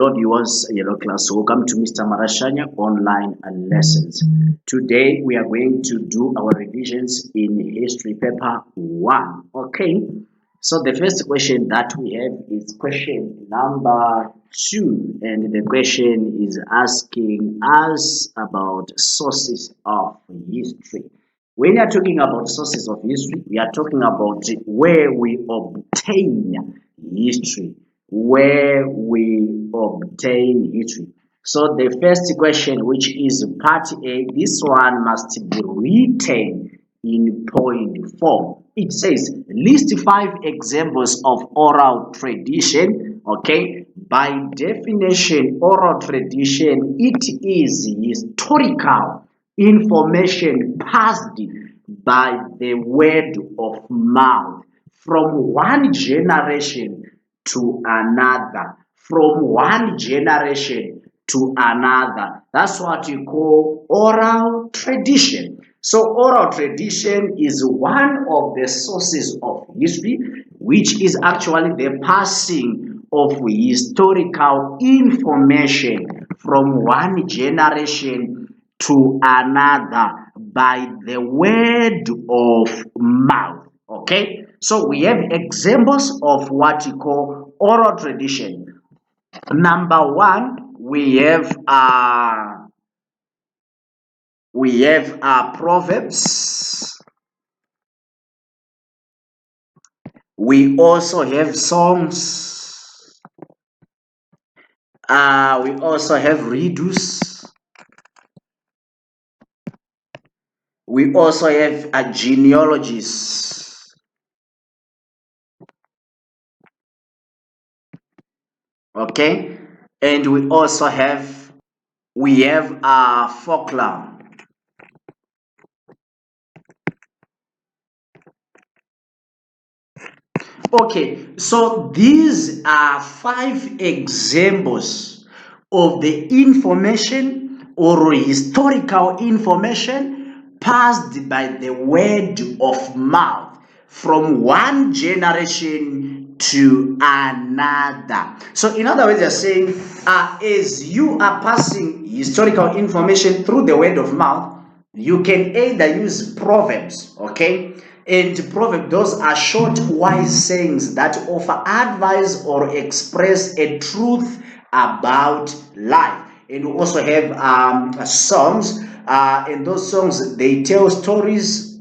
Hello viewers, class. Welcome to Mr. Marashanya online lessons. Today we are going to do our revisions in history paper 1. Okay, so the first question that we have is question number 2, and the question is asking us about sources of history. When we are talking about sources of history, we are talking about where we obtain history, where we obtain history. So the first question, which is part A, this one must be written in point form. It says list 5 examples of oral tradition. Okay, by definition, oral tradition, it is historical information passed by the word of mouth from one generation to another, from one generation to another. That's what you call oral tradition. So oral tradition is one of the sources of history, which is actually the passing of historical information from one generation to another by the word of mouth. Okay, so we have examples of what we call oral tradition. Number one, we have proverbs. We also have songs. We also have riddles. We also have genealogies. Okay, and we have folklore. Okay, so these are 5 examples of the information or historical information passed by the word of mouth from one generation to another. So in other words, they're saying as you are passing historical information through the word of mouth, you can either use proverbs, okay? And proverbs, those are short, wise sayings that offer advice or express a truth about life. And we also have songs, and those songs, they tell stories,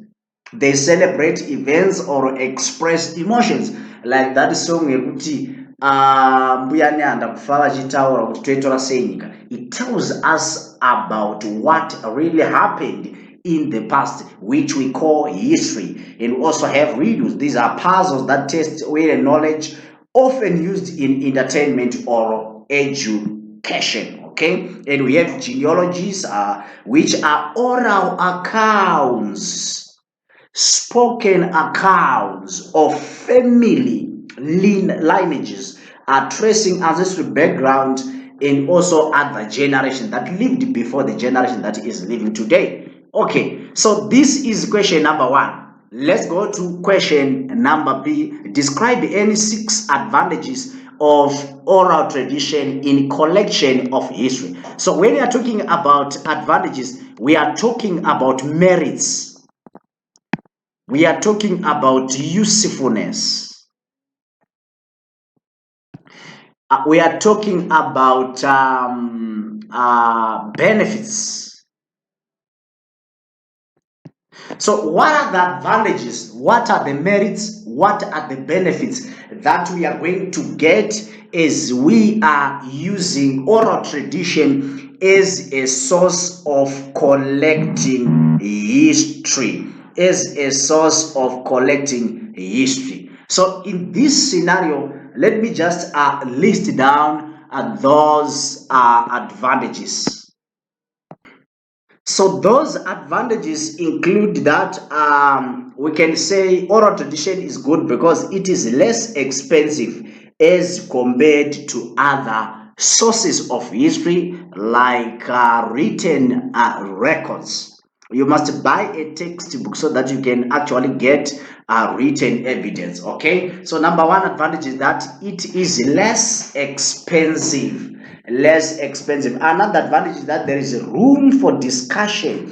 they celebrate events or express emotions, like that song yekuti mbuyani kufa vachitaura kuti toitora sei nyika. It tells us about what really happened in the past, which we call history. And we also have riddles. These are puzzles that test real knowledge, often used in entertainment or education. Okay, and we have genealogies, which are oral accounts, spoken accounts of family lineages, are tracing ancestral background and also other generation that lived before the generation that is living today. Okay, so this is question number 1. Let's go to question number B. Describe any 6 advantages of oral tradition in collection of history. So when we are talking about advantages, we are talking about merits. We are talking about usefulness. We are talking about benefits. So what are the advantages? What are the merits? What are the benefits that we are going to get as we are using oral tradition as a source of collecting history? As a source of collecting history. So in this scenario, let me just list down those advantages. So those advantages include that we can say oral tradition is good because it is less expensive as compared to other sources of history like written records. You must buy a textbook so that you can actually get written evidence. Okay, so number 1 advantage is that it is less expensive. less expensive. Another advantage is that there is room for discussion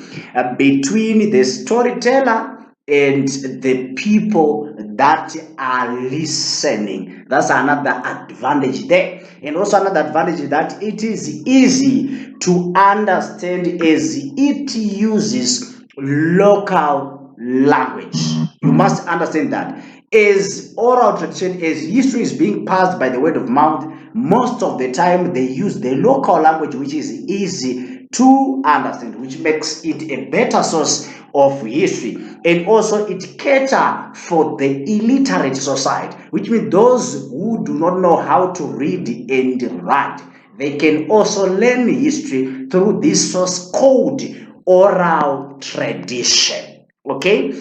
between the storyteller and the people that are listening. That's another advantage there. And also another advantage is that it is easy to understand as it uses local language. You must understand that as oral tradition, as history is being passed by the word of mouth, most of the time they use the local language, which is easy to understand, which makes it a better source of history. And also it caters for the illiterate society, which means those who do not know how to read and write. They can also learn history through this source called oral tradition. Okay.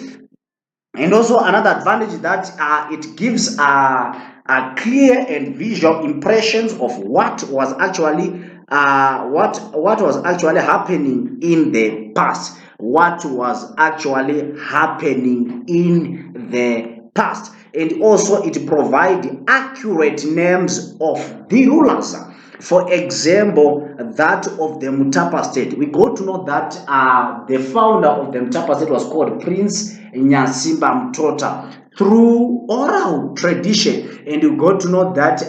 And also another advantage is that it gives a clear and visual impressions of what was actually what was actually happening in the past. What was actually happening in the past. And also it provides accurate names of the rulers. For example, that of the Mutapa state. We got to know that the founder of the Mutapa state was called Prince Nyasimba Mtota through oral tradition. And we got to know that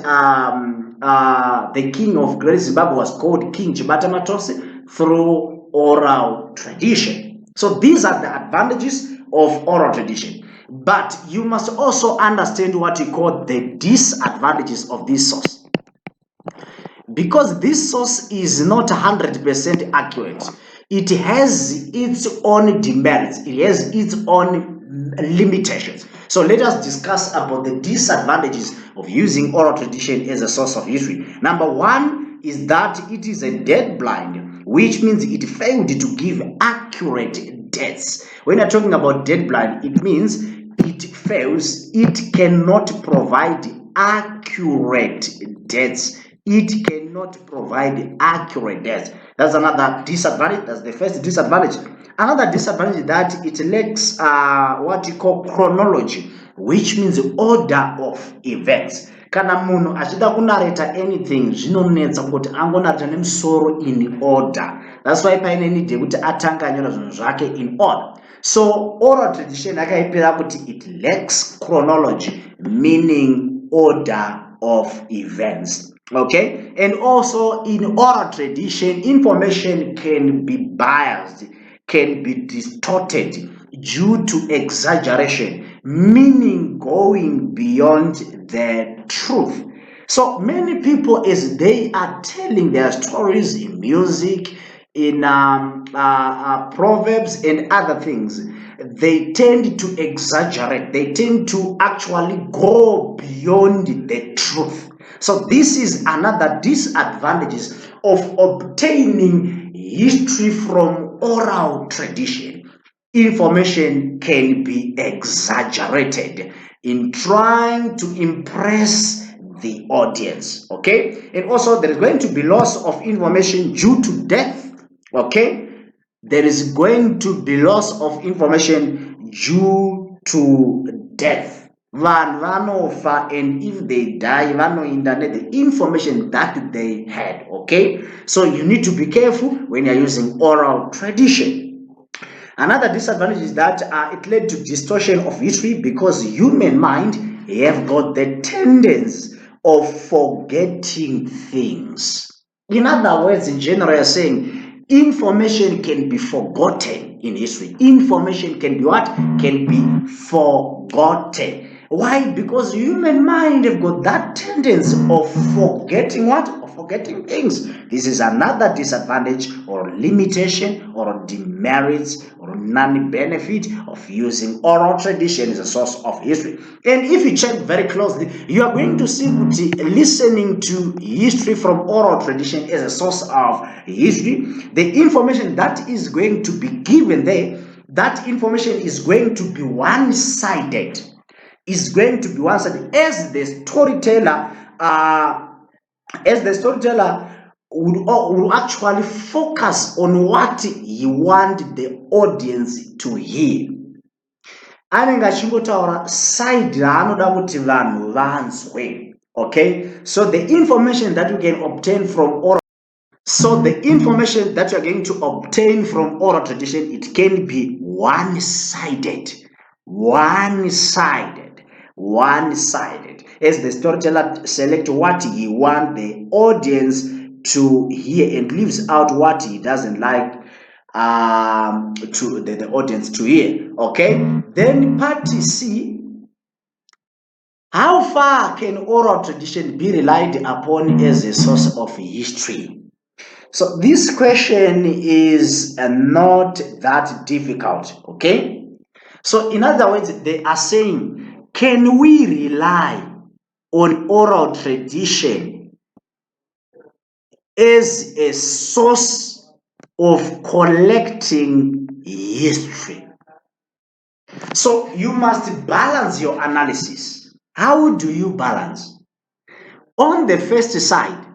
the king of Great Zimbabwe was called King Chibata Matose through oral tradition. So these are the advantages of oral tradition. But you must also understand what you call the disadvantages of this source. Because this source is not 100% accurate, it has its own demerits, it has its own limitations. So let us discuss about the disadvantages of using oral tradition as a source of history. Number one is that it is a dead blind, which means it failed to give accurate dates. When you're talking about dead blind, it means it fails, it cannot provide accurate dates. It cannot provide accurate dates. That's another disadvantage. That's the first disadvantage. Another disadvantage is that it lacks what you call chronology, which means order of events. Kana munhu achida kunarrata anything zvinonetsa kuti angonarrata nemusoro in order. That's why paine need yekuti atanga anyora zvinhu zvake in order. So oral tradition yakaipira kuti it lacks chronology, meaning order of events. Okay, and also in oral tradition, information can be biased, can be distorted due to exaggeration, meaning going beyond the truth. So many people, as they are telling their stories in music, in proverbs and other things, they tend to exaggerate, they tend to actually go beyond the truth. So this is another disadvantage of obtaining history from oral tradition. Information can be exaggerated in trying to impress the audience. Okay, and also there is going to be loss of information due to death. Okay, there is going to be loss of information due to death. Vanhu vanofa, and if they die vanoenda the information that they had. Okay, so you need to be careful when you're using oral tradition. Another disadvantage is that it led to distortion of history, because human mind have got the tendency of forgetting things. In other words, in general, you're saying information can be forgotten in history. Information can be what? Can be forgotten. Why? Because human mind have got that tendency of forgetting what? Of forgetting things. This is another disadvantage or limitation or demerits or non-benefit of using oral tradition as a source of history. And if you check very closely, you are going to see that listening to history from oral tradition as a source of history, the information that is going to be given there, that information is going to be one-sided. Is going to be one-sided, as the storyteller would actually focus on what he want the audience to hear. Anenge achingotaura side raanoda kuti vanhu vanzwe. Okay, so the information that you can obtain from oral, so the information that you are going to obtain from oral tradition, it can be one-sided, one-sided, one-sided, as the storyteller select what he want the audience to hear and leaves out what he doesn't like to the audience to hear. Okay, then part C: how far can oral tradition be relied upon as a source of history? So this question is not that difficult, okay? So in other words, they are saying, can we rely on oral tradition as a source of collecting history? So you must balance your analysis. How do you balance? On the first side,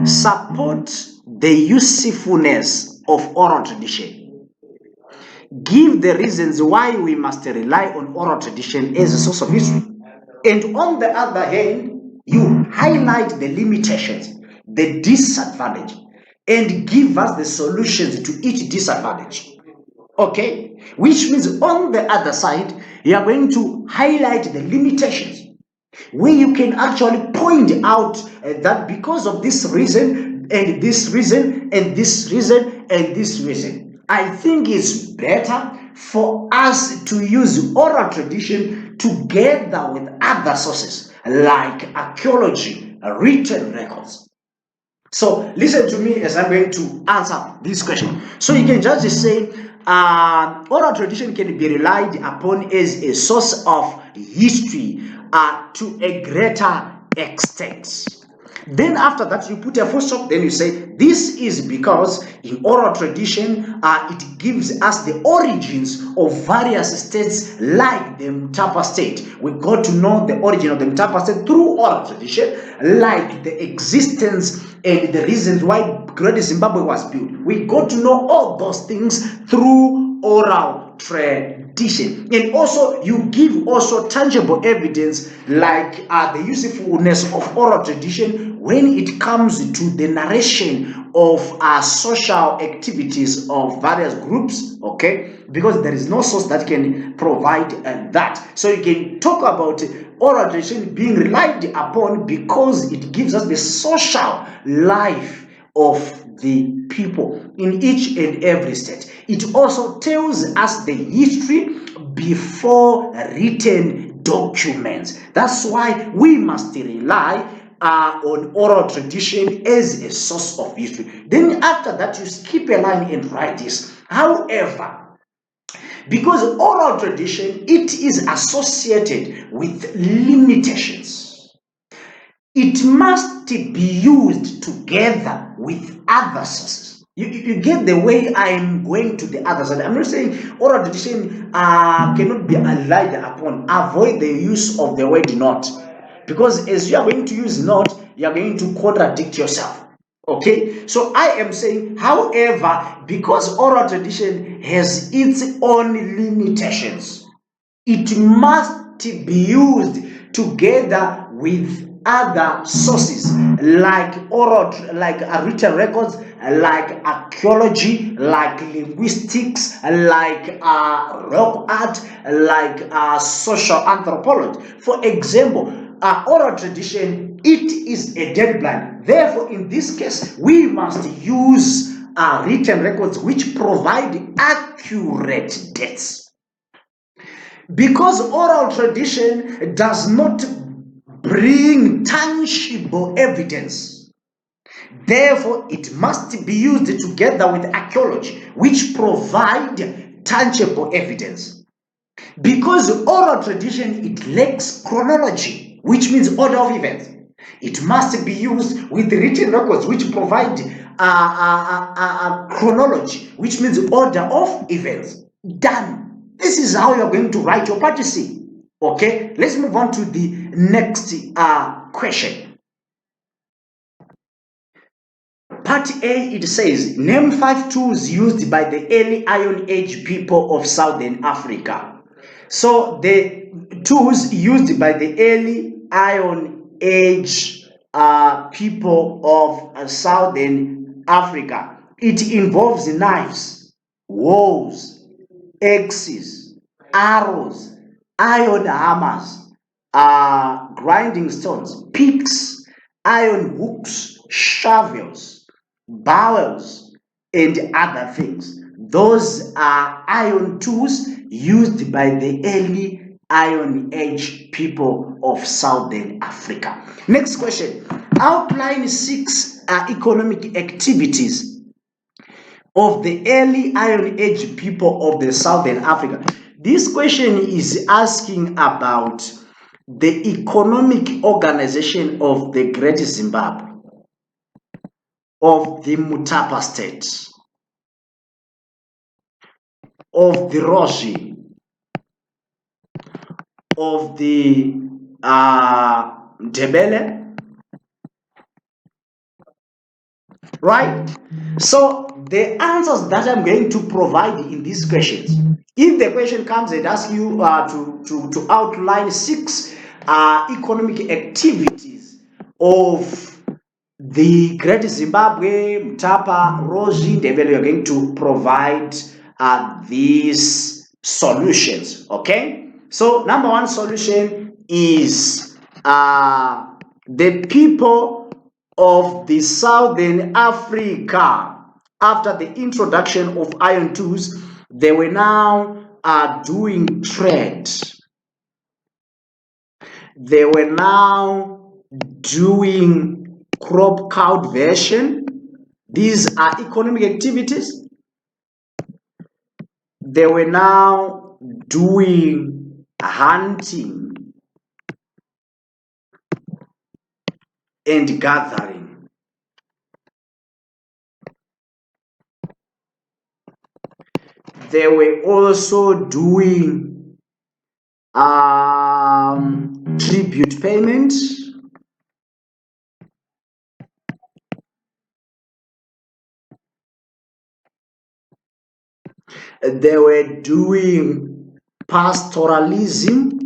support the usefulness of oral tradition. Give the reasons why we must rely on oral tradition as a source of history. And on the other hand, you highlight the limitations, the disadvantage, and give us the solutions to each disadvantage. Okay? Which means on the other side, you are going to highlight the limitations, where you can actually point out that because of this reason and this reason and this reason and this reason, I think it's better for us to use oral tradition together with other sources like archaeology, written records. So listen to me as I'm going to answer this question. So you can just say oral tradition can be relied upon as a source of history to a greater extent. Then after that, you put a full stop. Then you say this is because in oral tradition, it gives us the origins of various states like the Mtapa state. We got to know the origin of the Mtapa state through oral tradition, like the existence and the reasons why Great Zimbabwe was built. We got to know all those things through oral tradition. And also you give also tangible evidence like the usefulness of oral tradition when it comes to the narration of social activities of various groups, okay? Because there is no source that can provide that. So you can talk about oral tradition being relied upon because it gives us the social life of the people in each and every state. It also tells us the history before written documents. That's why we must rely on oral tradition as a source of history. Then after that, you skip a line and write this. However, because oral tradition, it is associated with limitations. It must be used together with other sources. You get the way I'm going to the other side. I'm not saying oral tradition cannot be relied upon. Avoid the use of the word not. Because as you are going to use not, you are going to contradict yourself. Okay, so I am saying, however, because oral tradition has its own limitations, it must be used together with other sources like oral, like written records, like archaeology, like linguistics, like rock art, like social anthropology. For example, oral tradition, it is a dead blind. Therefore, in this case, we must use written records which provide accurate dates. Because oral tradition does not bring tangible evidence, therefore it must be used together with archaeology, which provide tangible evidence. Because oral tradition, it lacks chronology, which means order of events. It must be used with written records, which provide chronology, which means order of events. Done. This is how you're going to write your part C. Okay, let's move on to the next question. Part A, it says, name 5 tools used by the early Iron Age people of Southern Africa. So the tools used by the early Iron age people of Southern Africa. It involves knives, woes, axes, arrows, iron hammers, grinding stones, picks, iron hooks, shovels, bowels, and other things. Those are iron tools used by the early Iron Age people of Southern Africa. Next question. Outline 6 economic activities of the early Iron Age people of the Southern Africa. This question is asking about the economic organization of the Great Zimbabwe, of the Mutapa state, of the Roshi, of the Ndebele, right? So the answers that I'm going to provide in these questions, if the question comes and asks you to outline 6 economic activities of the Great Zimbabwe, Mutapa, Roshi, Ndebele, you're going to provide these solutions. Okay, so number 1 solution is the people of the Southern Africa, after the introduction of iron tools, they were now doing trade. They were now doing crop cultivation. These are economic activities. They were now doing hunting and gathering. They were also doing tribute payment. They were doing pastoralism.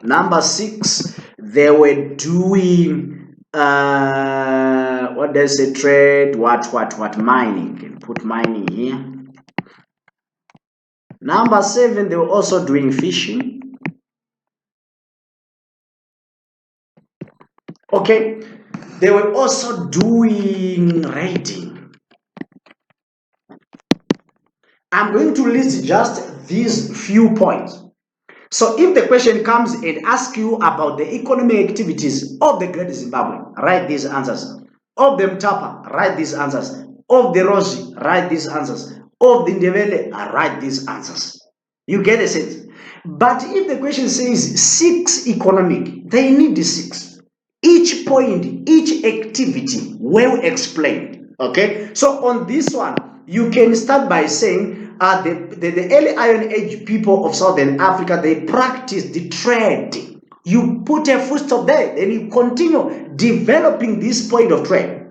Number 6, they were doing what does it trade? What mining? Can put mining here. Number 7, they were also doing fishing. Okay, they were also doing raiding. I'm going to list just these few points. So if the question comes and asks you about the economic activities of the Great Zimbabwe, write these answers. Of the Mutapa, write these answers. Of the Roshi, write these answers. Of the Ndebele, write these answers. You get a sense? But if the question says 6 economic, they need the 6. Each point, each activity, well explained. Okay? So on this one, you can start by saying the early Iron Age people of Southern Africa, they practiced the trade. You put a full stop there, then you continue developing this point of trade.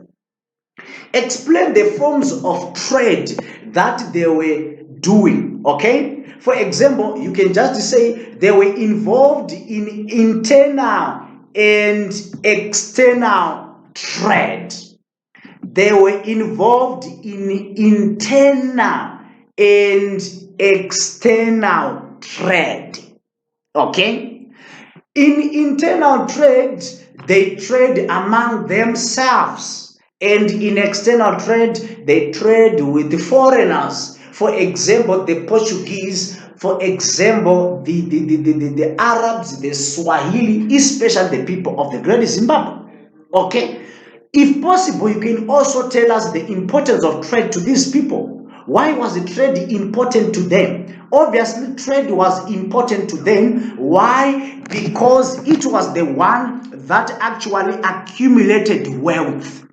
Explain the forms of trade that they were doing. Okay, for example, you can just say they were involved in internal and external trade. They were involved in internal and external trade. Okay, in internal trade, they trade among themselves, and in external trade, they trade with the foreigners. For example, the Portuguese, for example, the Arabs, the Swahili, especially the people of the Great Zimbabwe. Okay, if possible, you can also tell us the importance of trade to these people. Why was the trade important to them? Obviously, trade was important to them. Why? Because it was the one that actually accumulated wealth.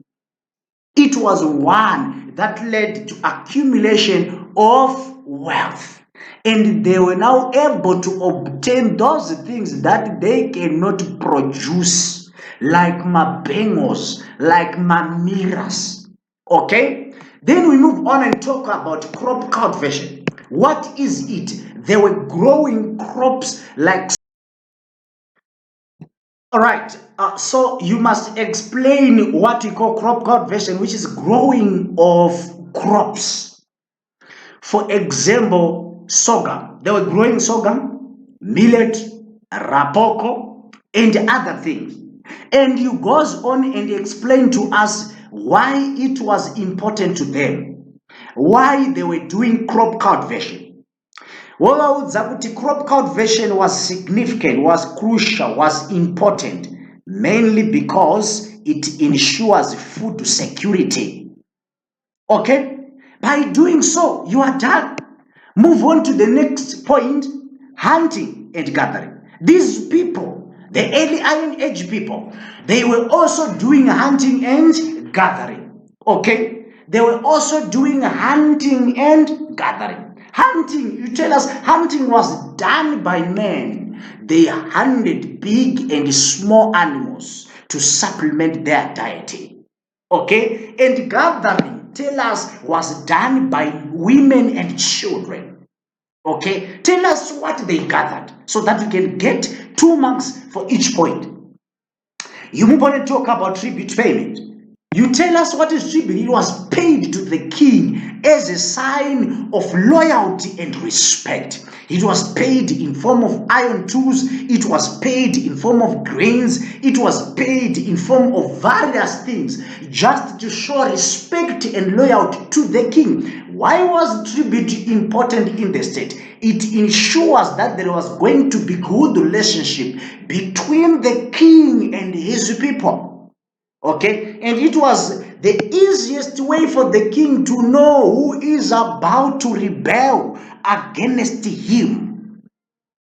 It was one that led to accumulation of wealth. And they were now able to obtain those things that they cannot produce, like mabengos, like mamiras. Okay? Then we move on and talk about crop cultivation. What is it? They were growing crops like. All right. So you must explain what we call crop cultivation, which is growing of crops. For example, sorghum. They were growing sorghum, millet, rapoko, and other things. And he goes on and explain to us why it was important to them, why they were doing crop cultivation. Wawaudza kuti crop cultivation was significant, was crucial, was important, mainly because it ensures food security. Okay? By doing so, you are done. Move on to the next point, hunting and gathering. These people, the early Iron Age people, they were also doing hunting and gathering. Okay? They were also doing hunting and gathering. Hunting, you tell us, hunting was done by men. They hunted big and small animals to supplement their diet. Okay? And gathering, tell us, was done by women and children. Okay? Tell us what they gathered so that we can get 2 marks for each point. You move on and talk about tribute payment. You tell us what is tribute. It was paid to the king as a sign of loyalty and respect. It was paid in form of iron tools. It was paid in form of grains. It was paid in form of various things just to show respect and loyalty to the king. Why was tribute important in the state? It ensures that there was going to be good relationship between the king and his people. Okay, and it was the easiest way for the king to know who is about to rebel against him.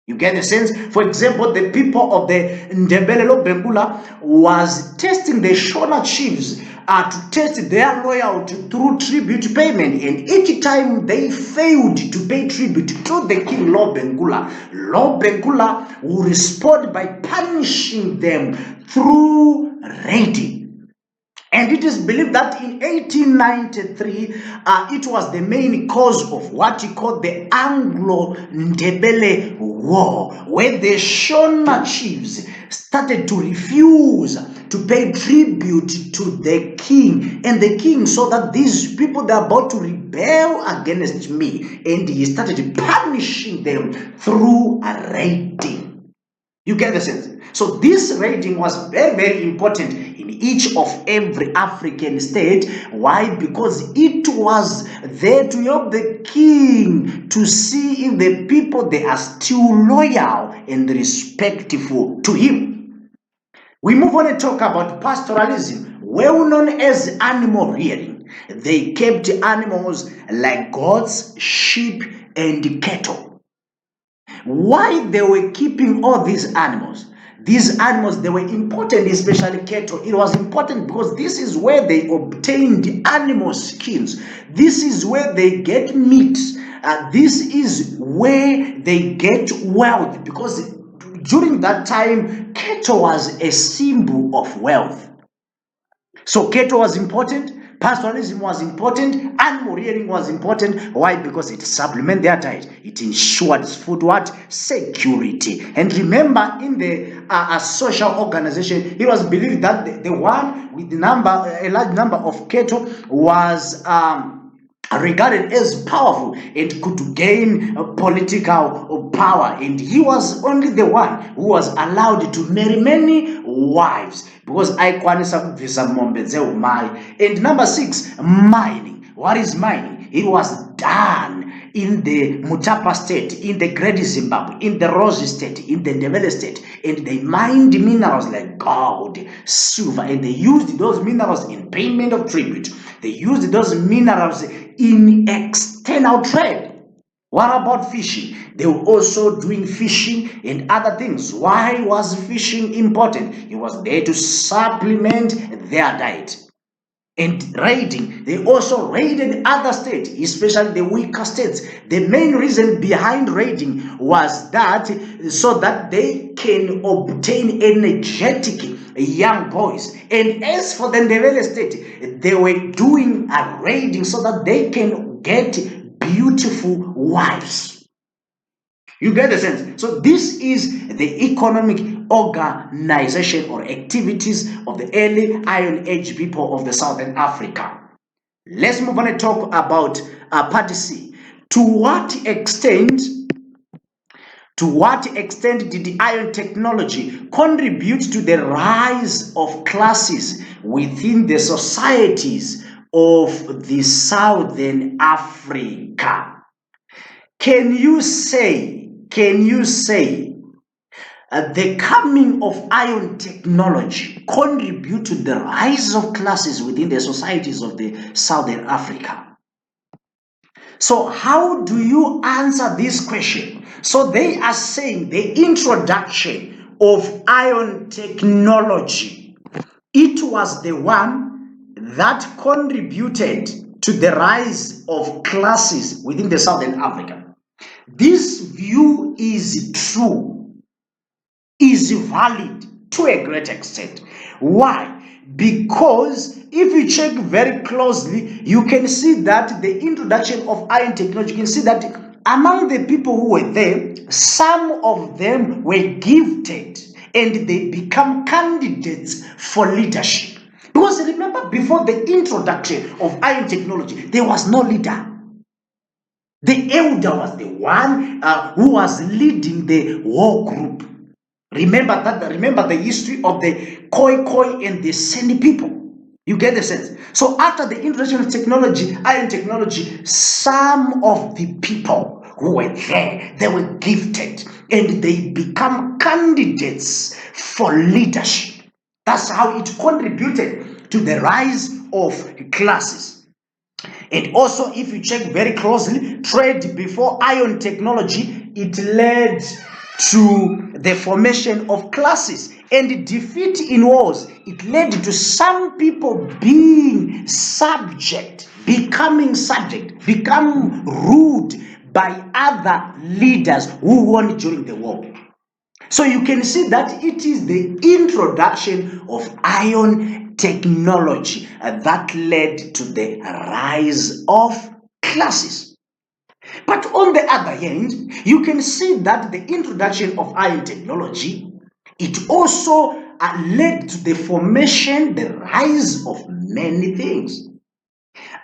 You get the sense? For example, the people of the Ndebele Lobengula was testing the Shona chiefs to test their loyalty through tribute payment, and each time they failed to pay tribute to the king Lobengula, Lobengula will respond by punishing them through raiding. And it is believed that in 1893, it was the main cause of what he called the Anglo-Ndebele War, where the Shona chiefs started to refuse to pay tribute to the king. And the king saw that these people, they're about to rebel against me. And he started punishing them through a raiding. You get the sense? So this raiding was very, very important in each of every African state. Why? Because it was there to help the king to see if the people, they are still loyal and respectful to him. We move on and talk about pastoralism, well known as animal rearing. They kept animals like goats, sheep, and cattle. Why they were keeping all these animals? These animals, they were important, especially cattle. It was important because this is where they obtained animal skins. This is where they get meat. This is where they get wealth, because during that time, cattle was a symbol of wealth. So cattle was important. Pastoralism was important, animal rearing was important. Why? Because it supplemented their diet. It ensured food what? Security. And remember, in the social organization, it was believed that the one with a large number of cattle was regarded as powerful and could gain political power, and he was only the one who was allowed to marry many wives because aikwanisa kubvisa mombe dzeumai. And number 6, mining. What is mining? It was done in the Mutapa state, in the Great Zimbabwe, in the Rose state, in the Ndebele state, and they mined minerals like gold, silver, and they used those minerals in payment of tribute. They used those minerals in external trade. What about fishing? They were also doing fishing and other things. Why was fishing important? It was there to supplement their diet. And raiding, they also raided other states, especially the weaker states. The main reason behind raiding was that so that they can obtain energetic young boys. And as for the Ndebele state, they were doing a raiding so that they can get beautiful wives. You get the sense? So this is the economic organization or activities of the early Iron Age people of the Southern Africa. Let's move on and talk about part C. To what extent did the iron technology contribute to the rise of classes within the societies of the Southern Africa? Can you say the coming of iron technology contribute to the rise of classes within the societies of the Southern Africa? So how do you answer this question? So they are saying the introduction of iron technology, it was the one that contributed to the rise of classes within the Southern Africa. This view is true, is valid to a great extent. Why? Because if you check very closely, you can see that the introduction of iron technology, you can see that among the people who were there, some of them were gifted and they become candidates for leadership. Because remember, before the introduction of iron technology, there was no leader. The elder was the one who was leading the war group. Remember the history of the Khoi and the Seni people. You get the sense? So after the introduction of technology, iron technology, some of the people who were there, they were gifted and they become candidates for leadership. That's how it contributed to the rise of classes. And also, if you check very closely, trade before iron technology, it led to the formation of classes, and defeat in wars, it led to some people being becoming ruled by other leaders who won during the war. So you can see that it is the introduction of iron technology that led to the rise of classes. But on the other hand, you can see that the introduction of iron technology, it also led to the formation, the rise of many things.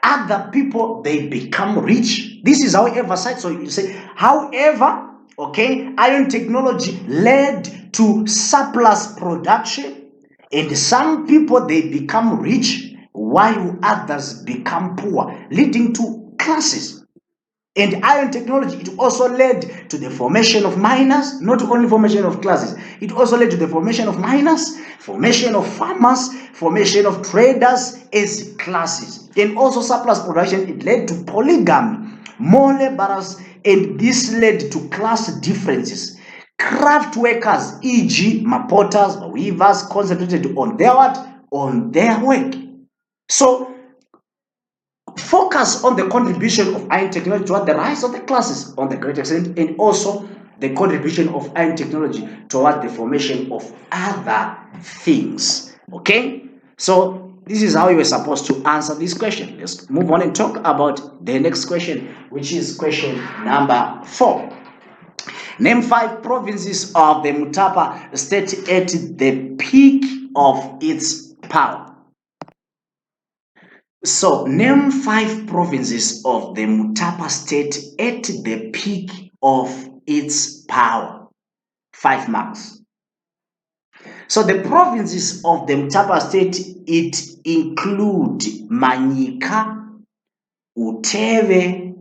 Other people, they become rich. This is however side. So you say, however, okay, iron technology led to surplus production, and some people, they become rich while others become poor, leading to classes. And iron technology, it also led to the formation of miners, not only formation of classes. It also led to the formation of miners, formation of farmers, formation of traders as classes. And also surplus production, it led to polygamy, more laborers, and this led to class differences. Craft workers, e.g., potters, weavers, concentrated on their what? On their work. So focus on the contribution of iron technology toward the rise of the classes on the great extent, and also the contribution of iron technology toward the formation of other things. Okay, so this is how you were supposed to answer this question. Let's move on and talk about the next question, which is question number 4. Name 5 provinces of the Mutapa state at the peak of its power. So, name 5 provinces of the Mutapa state at the peak of its power. 5 marks. So, the provinces of the Mutapa state, it include Manyika, Uteve,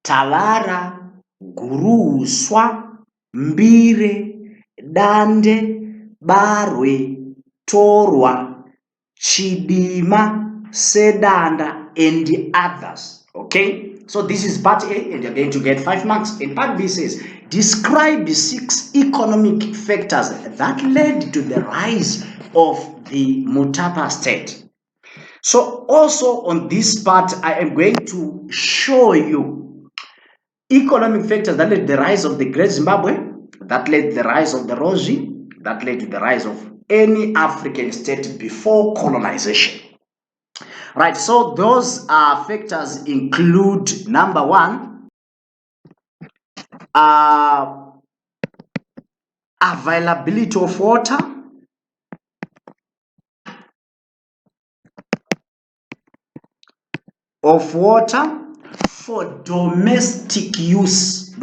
Talara, Guruswa, Mbire, Dande, Barwe, Torwa, Chidima, Sedanda, and the others. Okay, so this is part A, and you're going to get 5 marks. And part B says, describe the 6 economic factors that led to the rise of the Mutapa state. So also on this part, I am going to show you economic factors that led to the rise of the Great Zimbabwe, that led to the rise of the Rozi, that led to the rise of any African state before colonization. Right, so those factors include, number 1, Availability of water, for domestic use.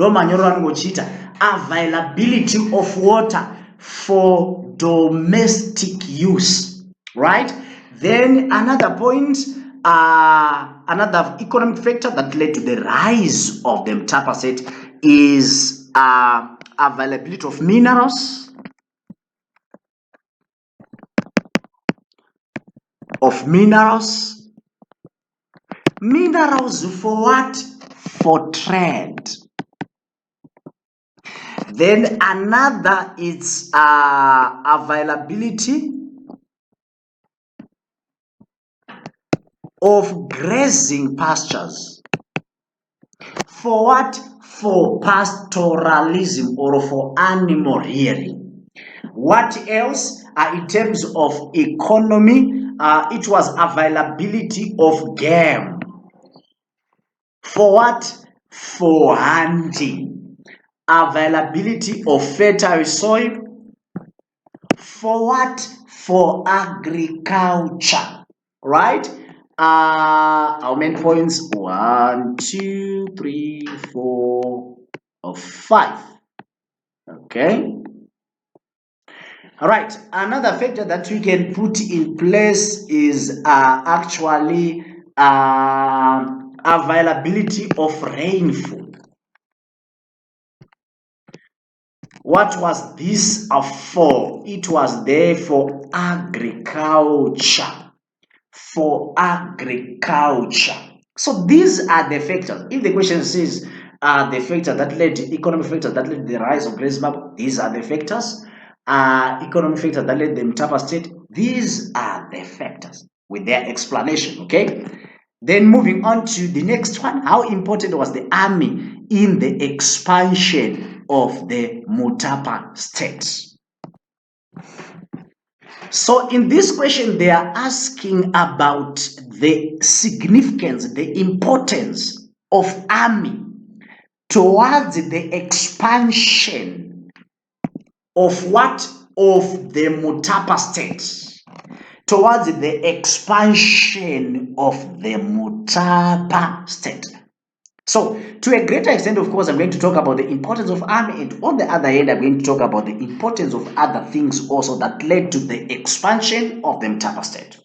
Availability of water for domestic use, right? Then another point, another economic factor that led to the rise of the Mtapa State is availability of minerals, minerals for what? For trade. Then another is availability of grazing pastures. For what? For pastoralism or for animal rearing. What else? In terms of economy, it was availability of game. For what? For hunting. Availability of fertile soil. For what? For agriculture. Right? How many points? 1, 2, 3, 4, 5. Okay. All right. Another factor that we can put in place is actually availability of rainfall. What was this for? It was there for agriculture. So these are the factors. If the question says the factor that led to economic factors that led to the rise of Grace Zimbabwe, these are the factors. Economic factors that led to the Mtapa State, these are the factors with their explanation. Okay. Then moving on to the next one, how important was the army in the expansion of the Mutapa State? So in this question, they are asking about the significance, the importance of army towards the expansion of what? Of the Mutapa State. Towards the expansion of the Mutapa State. So, to a greater extent, of course, I'm going to talk about the importance of army, and on the other hand, I'm going to talk about the importance of other things also that led to the expansion of the Mtapa State.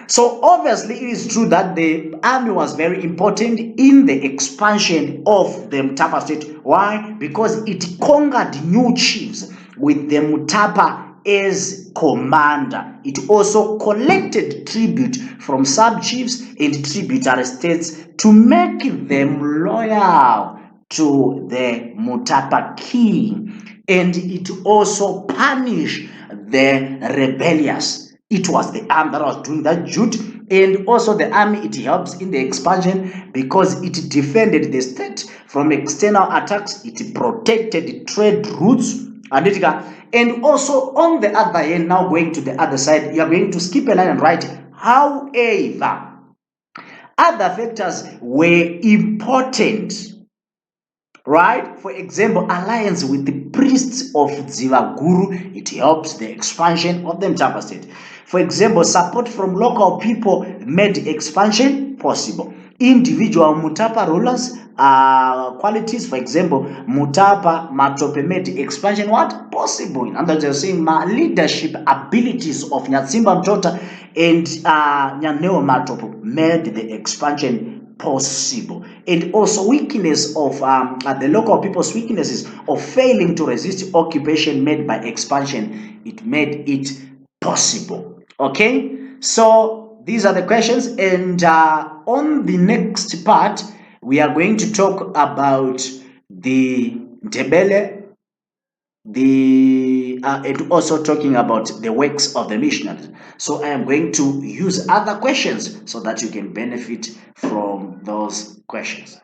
So, obviously, it is true that the army was very important in the expansion of the Mtapa State. Why? Because it conquered new chiefs with the Mutapa as commander. It also collected tribute from sub-chiefs and tributary states to make them loyal to the Mutapa king, and it also punished the rebellious. It was the army that was doing that duty, and also the army, it helps in the expansion because it defended the state from external attacks, it protected trade routes, and also on the other hand, now going to the other side, you are going to skip a line and write, however, other factors were important, right? For example, alliance with the priests of Zivaguru, it helps the expansion of the Mtapa State. For example, support from local people made expansion possible. Individual Mutapa rulers qualities, for example, Mutapa Matope made expansion what? Possible. In other words, they're saying my leadership abilities of Nyatsimba Mtota and Nyaneo Matope made the expansion possible. And also weakness of the local people's weaknesses of failing to resist occupation made by expansion, it made it possible. Okay, so these are the questions, and on the next part we are going to talk about the Ndebele, and also talking about the works of the missionaries. So I am going to use other questions so that you can benefit from those questions.